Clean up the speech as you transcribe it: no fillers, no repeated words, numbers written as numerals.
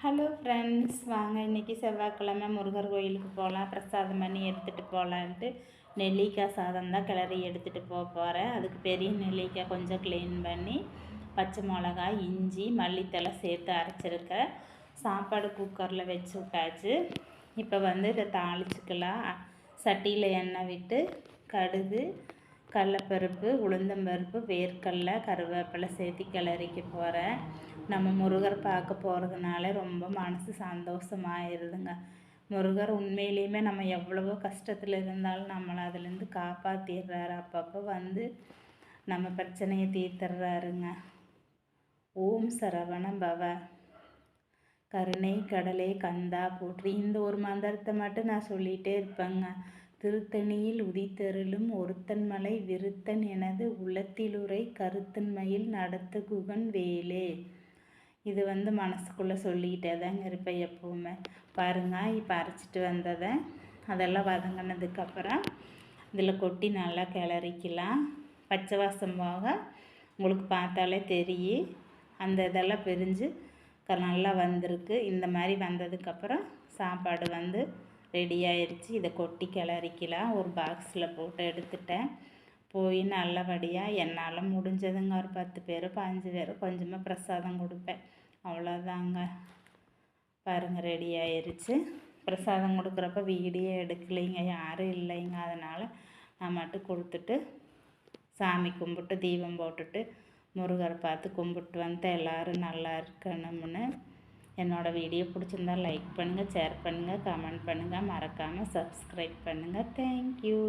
Hello friends, வாங்க இன்றைக்கி செவ்வாய்க்கிழமை முருகர் கோயிலுக்கு போகலாம், பிரசாதம் பண்ணி எடுத்துகிட்டு போகலான்ட்டு நெல்லிக்காய் சாதம் தான் கிளறி எடுத்துகிட்டு போகிறேன். அதுக்கு பெரிய நெல்லிக்காய் கொஞ்சம் க்ளீன் பண்ணி பச்சை மிளகாய், இஞ்சி, மல்லித்தலை சேர்த்து அரைச்சிருக்கேன். சாப்பாடு குக்கரில் வச்சு விட்டாச்சு. இப்போ இதை தாளிச்சிக்கலாம். சட்டியில் எண்ணெய் விட்டு கடுகு, கடலைப்பருப்பு, உளுந்தம்பருப்பு, வேர்க்கடலை, கருவேப்பிலை சேர்த்து கிளறிக்க போகிறேன். நம்ம முருகர் பார்க்க போகிறதுனால ரொம்ப மனசு சந்தோஷமாயிருதுங்க. முருகர் உண்மையிலையுமே நம்ம எவ்வளவோ கஷ்டத்தில் இருந்தாலும் நம்மளை அதுலேருந்து காப்பாற்றிடுறாரு. அப்பப்போ நம்ம பிரச்சனையை தீர்த்துறாருங்க. ஓம் சரவண பவ. கருணை கடலே கந்தா போற்றி. இந்த ஒரு மந்திரத்தை மட்டும் நான் சொல்லிகிட்டே இருப்பேங்க. திருத்தணியில் உதித்தருளும் ஒருத்தன்மலை விருத்தன் எனது உள்ளத்திலுரை கருத்தன்மையில் நடத்த குகன் வேலே. இது மனசுக்குள்ளே சொல்லிக்கிட்டே தாங்க இருப்பேன் எப்போவுமே. பாருங்கள், இப்போ அரைச்சிட்டு வந்ததை அதெல்லாம் வதங்கினதுக்கப்புறம் இதில் கொட்டி நல்லா கிளறிக்கலாம். பச்சை வாசம் போக உங்களுக்கு பார்த்தாலே தெரியும். அந்த இதெல்லாம் பிரிஞ்சு நல்லா வந்திருக்கு. இந்த மாதிரி வந்ததுக்கப்புறம் சாப்பாடு ரெடி ஆயிடுச்சு. இதை கொட்டி கிளறிக்கலாம். ஒரு பாக்ஸில் போட்டு எடுத்துட்டேன். போய் நல்லபடியாக என்னால் முடிஞ்சதுங்க ஒரு 10 பேர் 15 பேர் கொஞ்சமாக பிரசாதம் கொடுப்பேன். அவ்வளோதாங்க. பாருங்கள், ரெடி ஆயிடுச்சு. பிரசாதம் கொடுக்குறப்ப வீடியோ எடுக்கலைங்க, யாரும் இல்லைங்க. அதனால் நான் மட்டும் கொடுத்துட்டு சாமி கும்பிட்டு தீபம் போட்டுட்டு முருகரை பார்த்து கும்பிட்டு வந்து எல்லோரும் நல்லா இருக்கணும்னு. என்னோடய வீடியோ பிடிச்சிருந்தால் லைக் பண்ணுங்கள், ஷேர் பண்ணுங்கள், கமெண்ட் பண்ணுங்கள், மறக்காமல் சப்ஸ்கிரைப் பண்ணுங்கள். தேங்க்யூ.